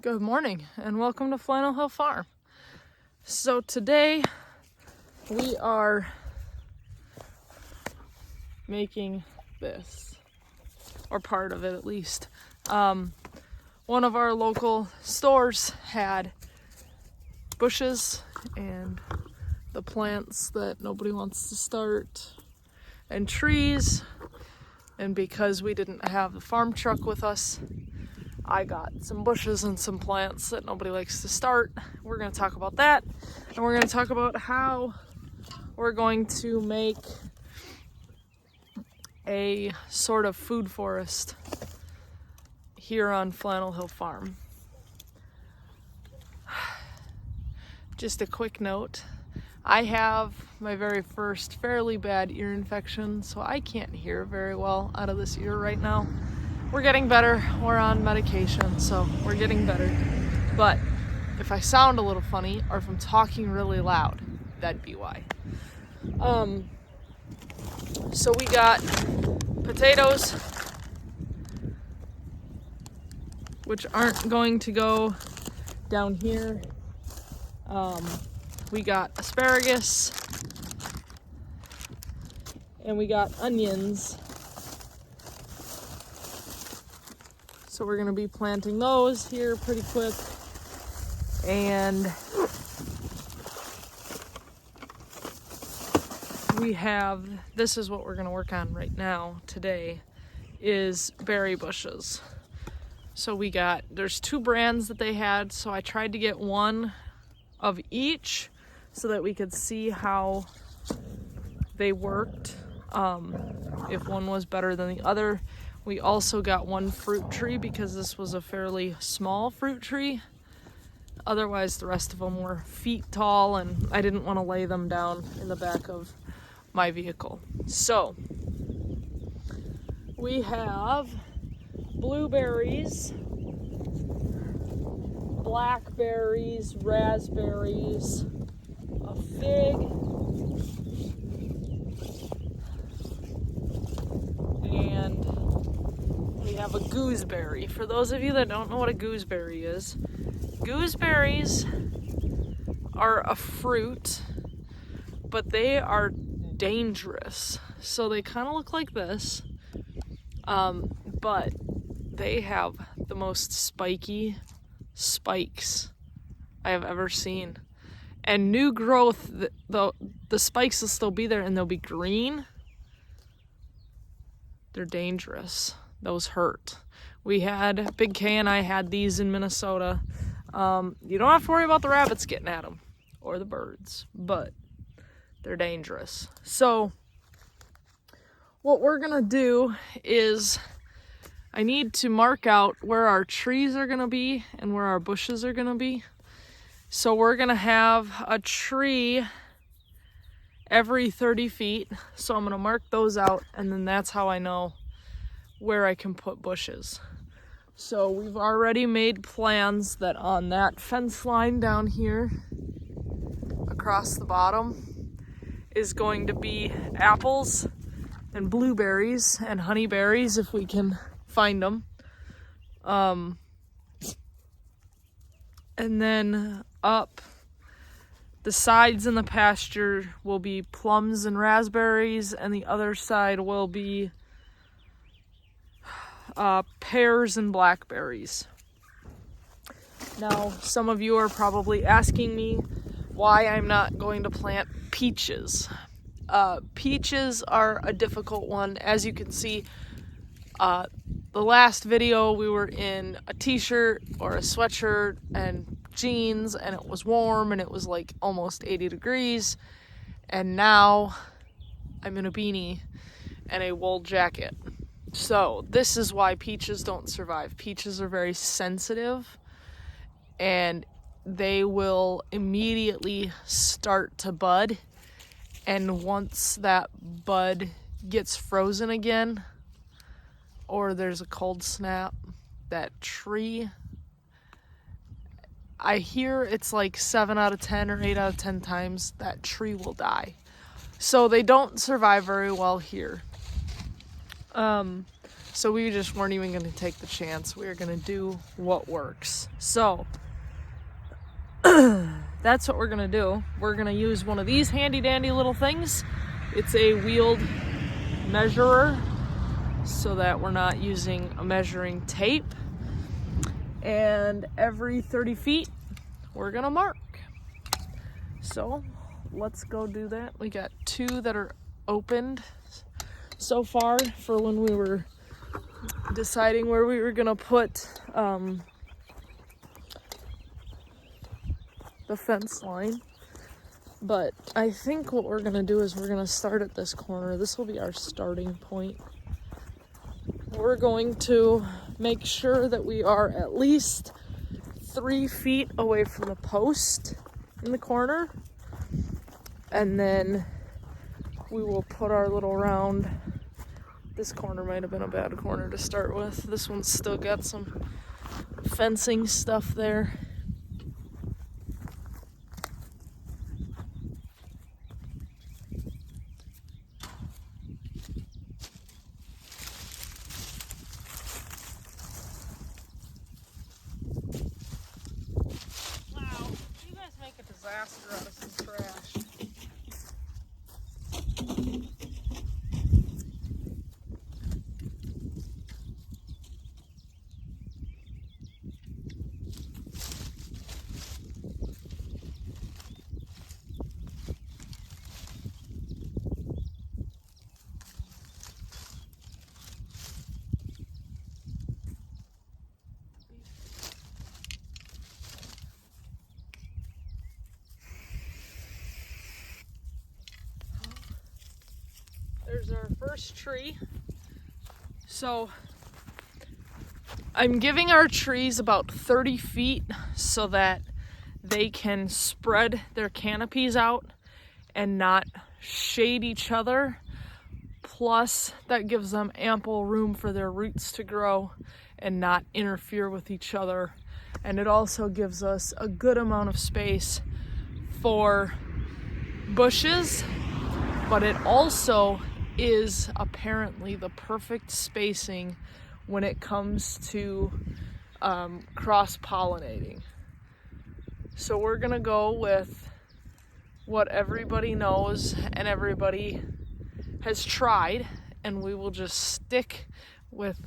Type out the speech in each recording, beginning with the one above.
Good morning and welcome to Flannel Hill Farm. So today we are making this, or part of it at least. One of our local stores had bushes and the plants that nobody wants to start and trees, and because we didn't have the farm truck with us, I got some bushes and some plants that nobody likes to start. We're going to talk about that, and we're going to talk about how we're going to make a sort of food forest here on Flannel Hill Farm. Just a quick note, I have my very first fairly bad ear infection, so I can't hear very well out of this ear right now. We're getting better. We're on medication, so we're getting better. But if I sound a little funny or if I'm talking really loud, that'd be why. So we got potatoes, which aren't going to go down here. We got asparagus, and we got onions. So we're going to be planting those here pretty quick. And we have, this is what we're going to work on right now today, is berry bushes. So we got, there's two brands that they had, so I tried to get one of each so that we could see how they worked, if one was better than the other. We also got one fruit tree because this was a fairly small fruit tree. Otherwise, the rest of them were feet tall, and I didn't want to lay them down in the back of my vehicle. So, we have blueberries, blackberries, raspberries, a fig, and we have a gooseberry. For those of you that don't know what a gooseberry is, gooseberries are a fruit, but they are dangerous. So they kind of look like this, but they have the most spiky spikes I have ever seen. And new growth, the spikes will still be there and they'll be green. They're dangerous. Those hurt. We had, Big K and I had these in Minnesota. You don't have to worry about the rabbits getting at them or the birds, but they're dangerous. So what we're gonna do is I need to mark out where our trees are gonna be and where our bushes are gonna be. So we're gonna have a tree every 30 feet. So I'm gonna mark those out, and then that's how I know where I can put bushes. So we've already made plans that on that fence line down here across the bottom is going to be apples and blueberries and honeyberries if we can find them. And then up the sides in the pasture will be plums and raspberries, and the other side will be pears and blackberries. Now, some of you are probably asking me why I'm not going to plant peaches. Peaches are a difficult one. As you can see, the last video we were in a t-shirt or a sweatshirt and jeans, and it was warm and it was like almost 80 degrees, and now I'm in a beanie and a wool jacket. So this is why peaches don't survive. Peaches are very sensitive, and they will immediately start to bud, and once that bud gets frozen again or there's a cold snap, that tree, I hear it's like 7 out of 10 or 8 out of 10 times that tree will die. So they don't survive very well here. So we just weren't even going to take the chance. We were going to do what works. So that's what we're going to do. We're going to use one of these handy dandy little things. It's a wheeled measurer so that we're not using a measuring tape. And every 30 feet, we're going to mark. So let's go do that. We got 2 that are opened so far for when we were deciding where we were gonna put the fence line. But I think what we're gonna do is we're gonna start at this corner. This will be our starting point. We're going to make sure that we are at least 3 feet away from the post in the corner, and then we will put our little round. This corner might have been a bad corner to start with. This one's still got some fencing stuff there. Wow, you guys make a disaster out of some trash. There's our first tree. So I'm giving our trees about 30 feet so that they can spread their canopies out and not shade each other. Plus, that gives them ample room for their roots to grow and not interfere with each other. And it also gives us a good amount of space for bushes, but it also is apparently the perfect spacing when it comes to cross-pollinating. So we're gonna go with what everybody knows and everybody has tried, and we will just stick with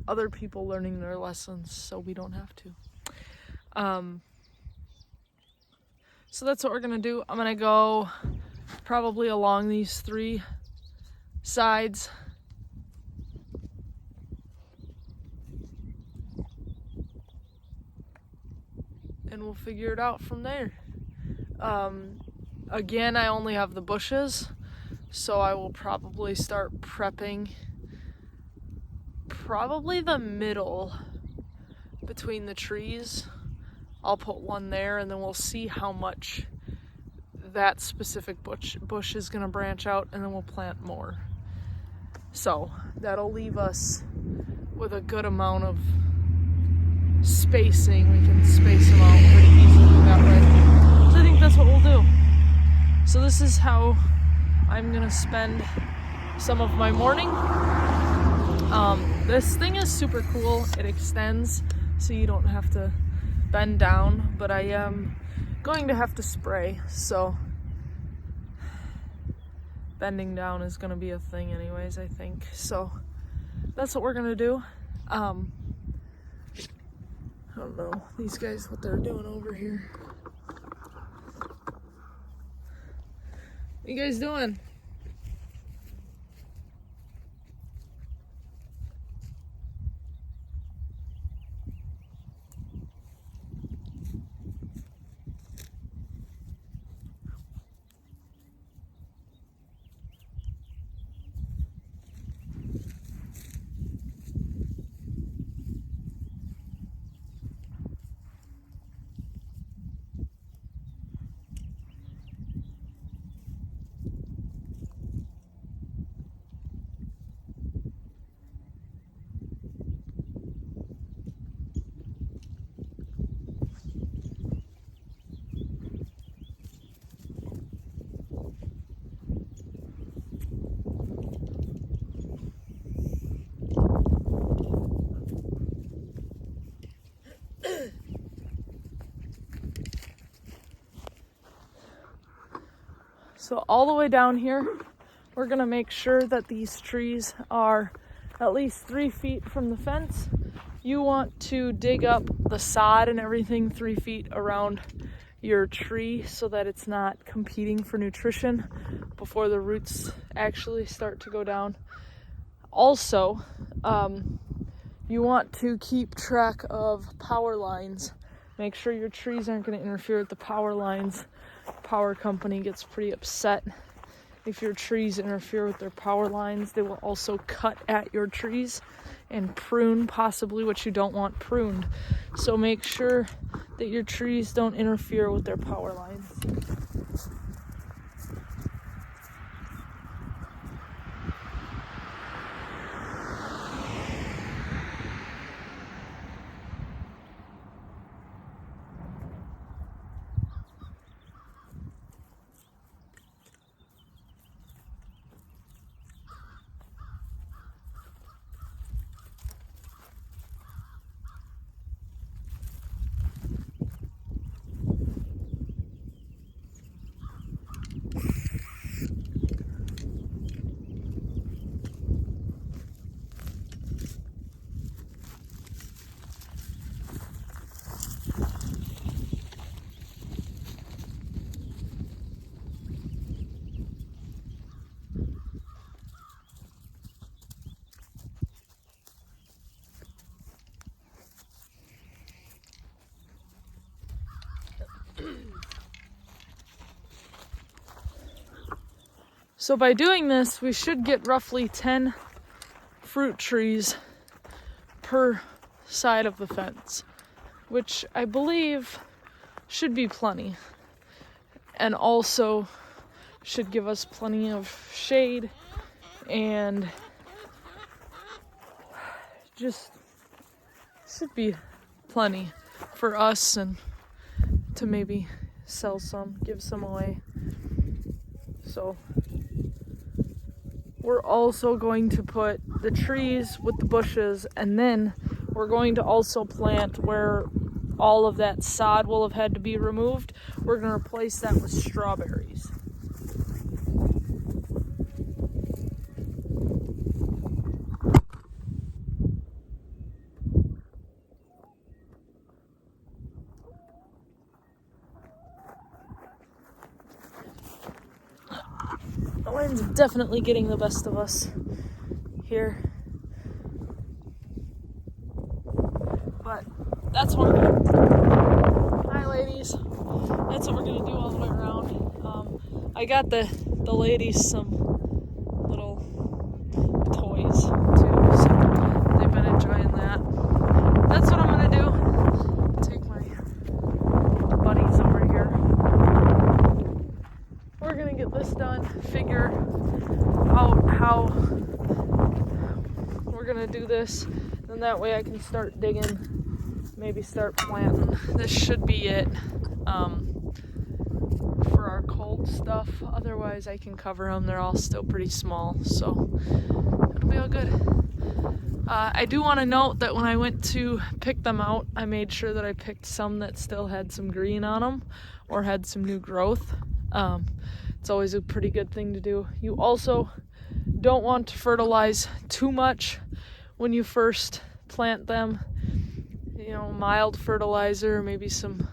other people learning their lessons so we don't have to. So that's what we're gonna do. I'm gonna go probably along these 3 sides. And we'll figure it out from there. Again, I only have the bushes, so I will probably start prepping probably the middle between the trees. I'll put one there, and then we'll see how much that specific bush is gonna branch out, and then we'll plant more. So that'll leave us with a good amount of spacing. We can space them out pretty easily that way. So I think that's what we'll do. So this is how I'm gonna spend some of my morning. This thing is super cool. It extends so you don't have to bend down, but I am going to have to spray, so bending down is gonna be a thing anyways, I think. So that's what we're gonna do. I don't know, these guys, what they're doing over here. What you guys doing? So all the way down here, we're gonna make sure that these trees are at least 3 feet from the fence. You want to dig up the sod and everything 3 feet around your tree so that it's not competing for nutrition before the roots actually start to go down. Also, you want to keep track of power lines. Make sure your trees aren't going to interfere with the power lines. Power company gets pretty upset if your trees interfere with their power lines. They will also cut at your trees and prune possibly what you don't want pruned. So make sure that your trees don't interfere with their power lines. So by doing this, we should get roughly 10 fruit trees per side of the fence, which I believe should be plenty, and also should give us plenty of shade and just should be plenty for us and to maybe sell some, give some away. So we're also going to put the trees with the bushes, and then we're going to also plant where all of that sod will have had to be removed. We're going to replace that with strawberries. The wind's definitely getting the best of us here. But that's what we're gonna, hi ladies. That's what we're gonna do all the way around. I got the ladies some little toys too, so they've been enjoying that. That's what I'm gonna do. Take my buddies over here. We're gonna get this done, figure out how we're gonna do this, and that way I can start digging, maybe start planting. This should be it for our cold stuff. Otherwise I can cover them. They're all still pretty small, so it'll be all good. I do want to note that when I went to pick them out, I made sure that I picked some that still had some green on them or had some new growth. It's always a pretty good thing to do. You also don't want to fertilize too much when you first plant them. You know, mild fertilizer, maybe some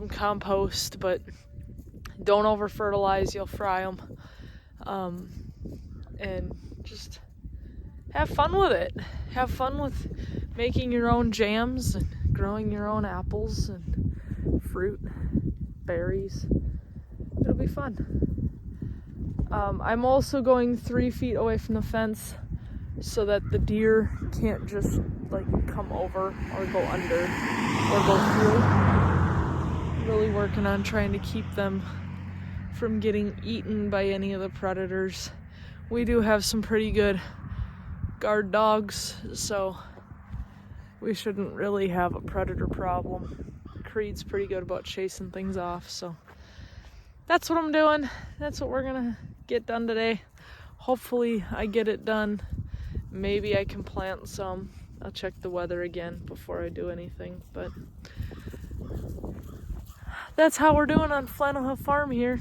compost, but don't over fertilize, you'll fry them. And just have fun with it. Have fun with making your own jams and growing your own apples and fruit, berries. It'll be fun. I'm also going 3 feet away from the fence so that the deer can't just like come over or go under or go through. Really working on trying to keep them from getting eaten by any of the predators. We do have some pretty good guard dogs, so we shouldn't really have a predator problem. Creed's pretty good about chasing things off, so that's what I'm doing. That's what we're gonna get done today. Hopefully I get it done. Maybe I can plant some. I'll check the weather again before I do anything, but that's how we're doing on Flannel Hill Farm here.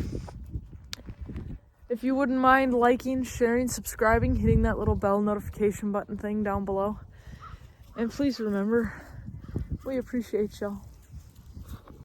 If you wouldn't mind liking, sharing, subscribing, hitting that little bell notification button thing down below. And please remember, we appreciate y'all.